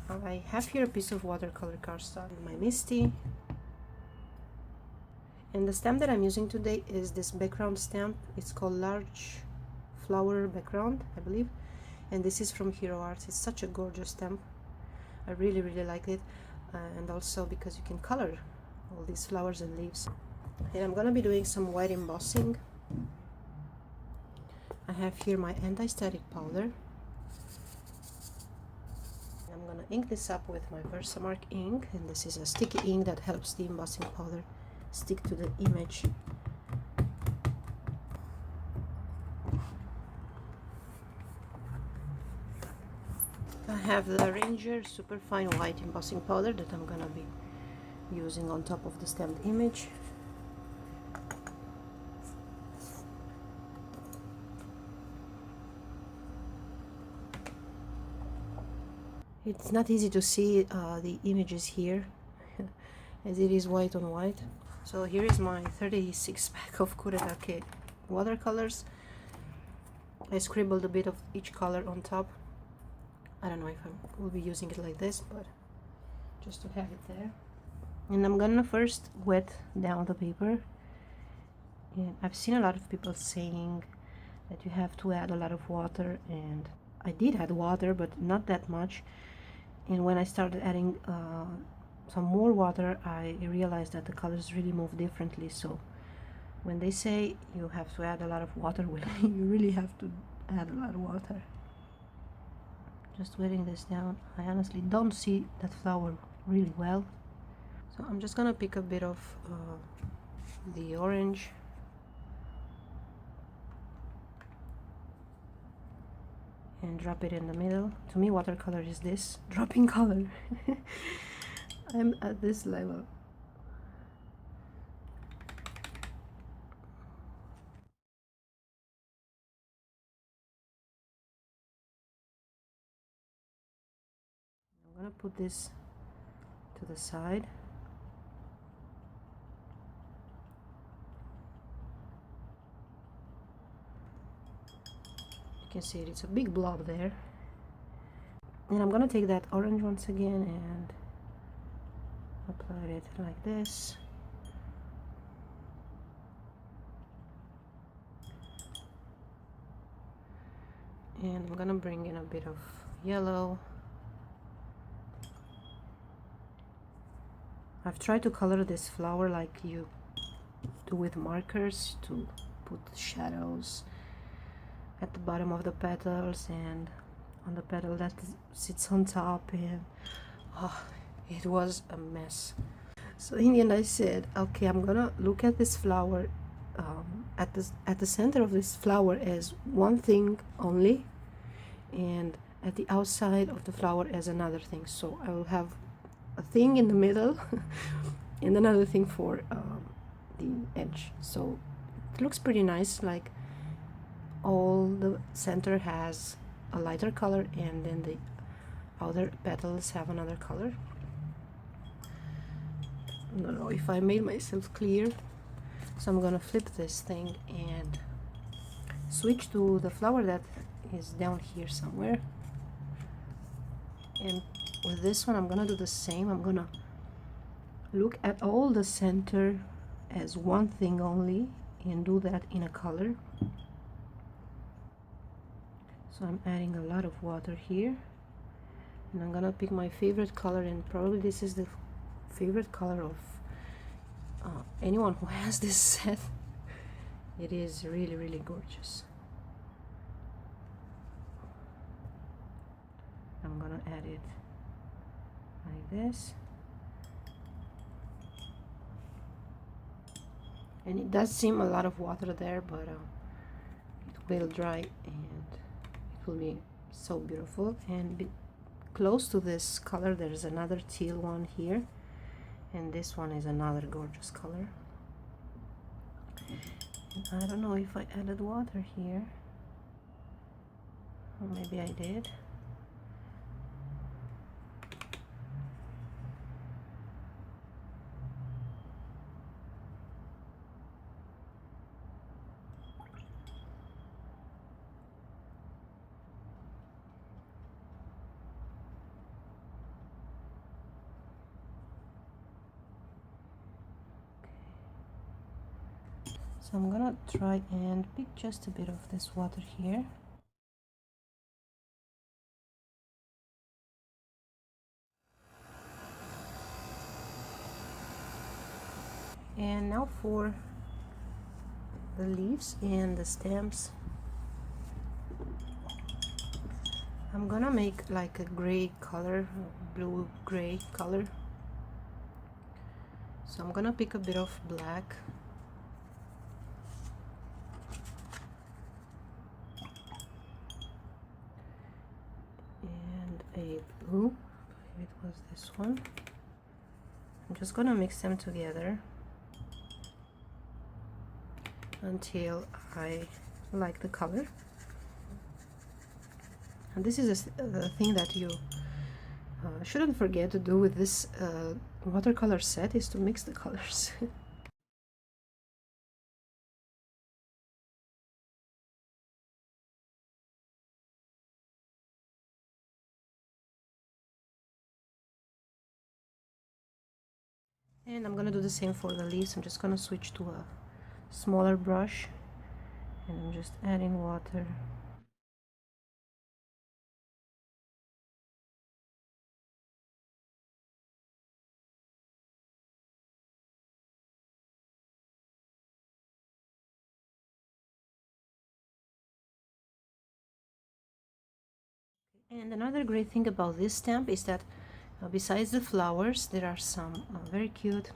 I have here a piece of watercolor cardstock, my Misty, and the stamp that I'm using today is this background stamp. It's called Large Flower Background, I believe, and this is from Hero Arts. It's such a gorgeous stamp. I really like it, and also because you can color all these flowers and leaves. And I'm gonna be doing some white embossing. I have here my anti-static powder. I'm gonna ink this up with my Versamark ink, and this is a sticky ink that helps the embossing powder stick to the image. I have the Ranger Superfine White embossing powder that I'm gonna be using on top of the stamped image. It's not easy to see the images here as it is white on white. So here is my 36 pack of Kuretake watercolors. I scribbled a bit of each color on top. I don't know if I will be using it like this, but just to have it there. And I'm gonna first wet down the paper. And I've seen a lot of people saying that you have to add a lot of water, and I did add water, but not that much. And when I started adding some more water, I realized that the colors really move differently. So when they say you have to add a lot of water, well, you really have to add a lot of water. Just wetting this down. I honestly don't see that flower really well, so I'm just gonna pick a bit of the orange and drop it in the middle. To me, watercolor is this, dropping color. I'm at this level. I'm gonna put this to the side. You can see it's a big blob there. And I'm gonna take that orange once again and apply it like this. And I'm gonna bring in a bit of yellow. I've tried to color this flower like you do with markers, to put shadows at the bottom of the petals and on the petal that sits on top, and it was a mess. So in the end I said, okay, I'm gonna look at this flower at the center of this flower as one thing only, and at the outside of the flower as another thing. So I will have a thing in the middle and another thing for the edge. So it looks pretty nice, like all the center has a lighter color and then the outer petals have another color. I don't know if I made myself clear. So I'm gonna flip this thing and switch to the flower that is down here somewhere. And with this one I'm gonna do the same. I'm gonna look at all the center as one thing only and do that in a color. So I'm adding a lot of water here, and I'm gonna pick my favorite color, and probably this is the favorite color of anyone who has this set. It is really gorgeous. I'm gonna add it like this, and it does seem a lot of water there, but it will dry and it will be so beautiful. And close to this color there's another teal one here, and this one is another gorgeous color. And I don't know if I added water here, or maybe I did. So I'm gonna try and pick just a bit of this water here. And now for the leaves and the stems, I'm gonna make like a gray color, blue gray color. So I'm gonna pick a bit of black and a blue. I believe it was this one. I'm just gonna mix them together until I like the color. And this is a thing that you shouldn't forget to do with this watercolor set, is to mix the colors. And I'm gonna do the same for the leaves. I'm just gonna switch to a smaller brush and I'm just adding water. And another great thing about this stamp is that besides the flowers, there are some very cute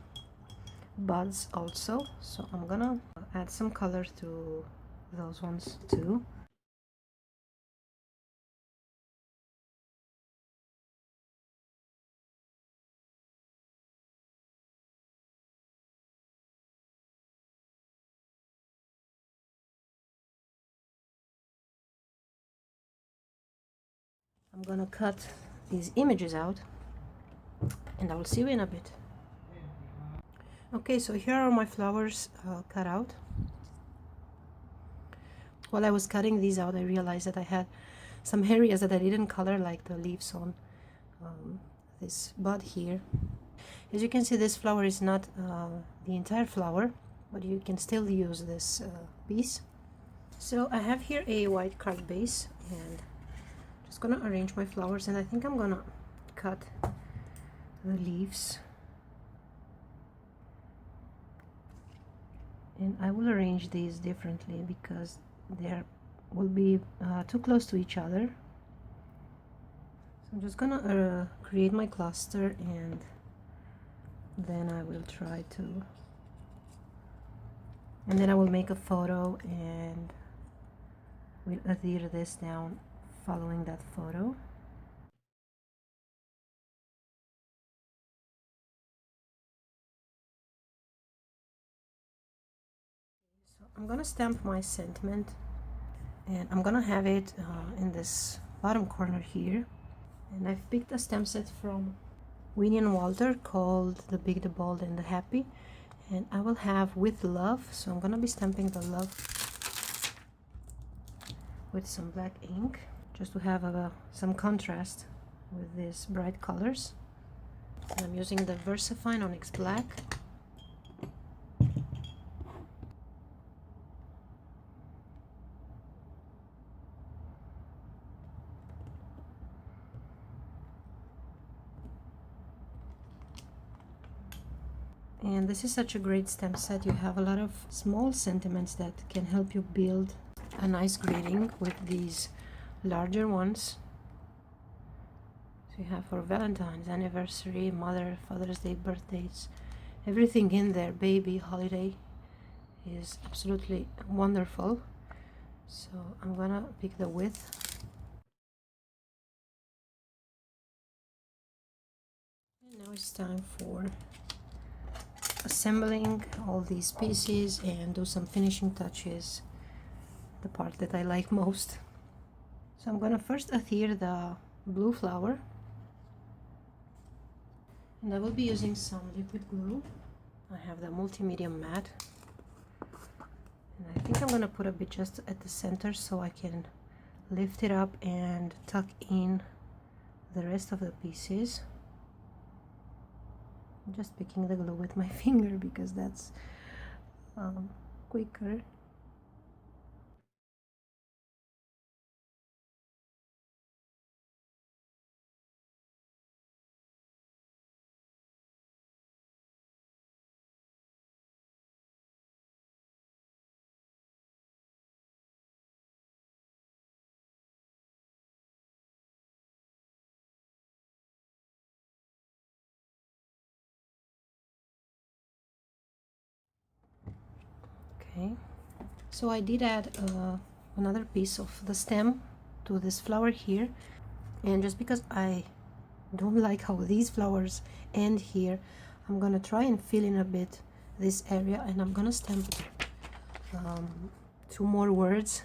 buds also. So I'm gonna add some color to those ones too. I'm gonna cut these images out and I will see you in a bit. Okay, so here are my flowers cut out. While I was cutting these out, I realized that I had some areas that I didn't color, like the leaves on this bud here. As you can see, this flower is not the entire flower, but you can still use this piece. So I have here a white card base and just gonna arrange my flowers, and I think I'm gonna cut the leaves. And I will arrange these differently because they will be too close to each other. So I'm just gonna create my cluster and then I will try to, and then I will make a photo and we'll adhere this down following that photo. So I'm gonna stamp my sentiment and I'm gonna have it in this bottom corner here. And I've picked a stamp set from Winnie and Walter called The Big, the Bold, and the Happy. And I will have With Love, so I'm gonna be stamping the love with some black ink just to have some contrast with these bright colors. And I'm using the VersaFine Onyx Black. And this is such a great stamp set. You have a lot of small sentiments that can help you build a nice greeting with these larger ones. So you have for Valentine's, anniversary, Mother, Father's Day, birthdays, everything in there. Baby, holiday is absolutely wonderful. So I'm gonna pick the width. And now it's time for assembling all these pieces and do some finishing touches, the part that I like most. So I'm gonna first adhere the blue flower, and I will be using some liquid glue. I have the multimedia matte, and I think I'm gonna put a bit just at the center so I can lift it up and tuck in the rest of the pieces. I'm just picking the glue with my finger because that's quicker. Okay, so I did add another piece of the stem to this flower here, and just because I don't like how these flowers end here, I'm gonna try and fill in a bit this area, and I'm gonna stamp 2 more words,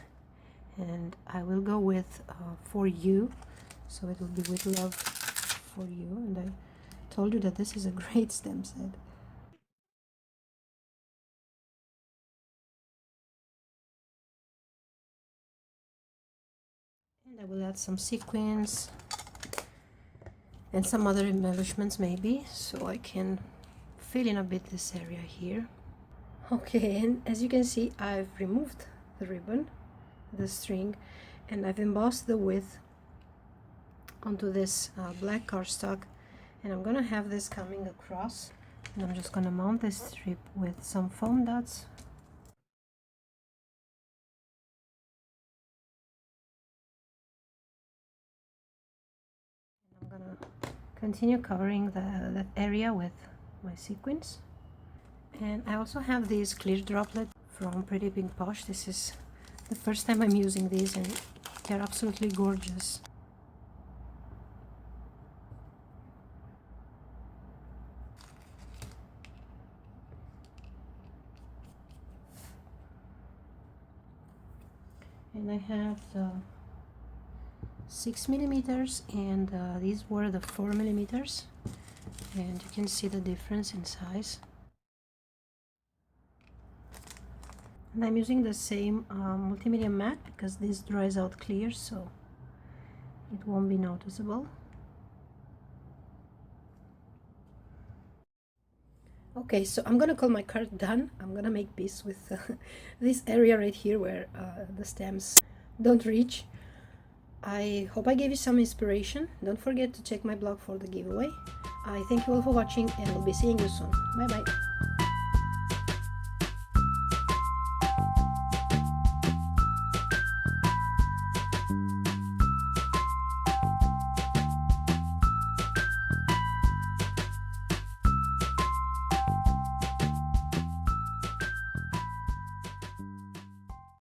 and I will go with for you, so it will be with love for you. And I told you that this is a great stamp set. And I will add some sequins and some other embellishments maybe, so I can fill in a bit this area here. Okay, and as you can see, I've removed the ribbon, the string, and I've embossed the width onto this black cardstock, and I'm gonna have this coming across, and I'm just gonna mount this strip with some foam dots. I'm gonna continue covering that area with my sequins. And I also have these clear droplets from Pretty Pink Posh. This is the first time I'm using these, and they're absolutely gorgeous. And I have the 6mm, and these were the 4mm, and you can see the difference in size. And I'm using the same multimedia mat because this dries out clear, so it won't be noticeable. Okay, so I'm gonna call my card done. I'm gonna make peace with this area right here where the stems don't reach. I hope I gave you some inspiration. Don't forget to check my blog for the giveaway. I thank you all for watching, and I'll be seeing you soon. Bye bye.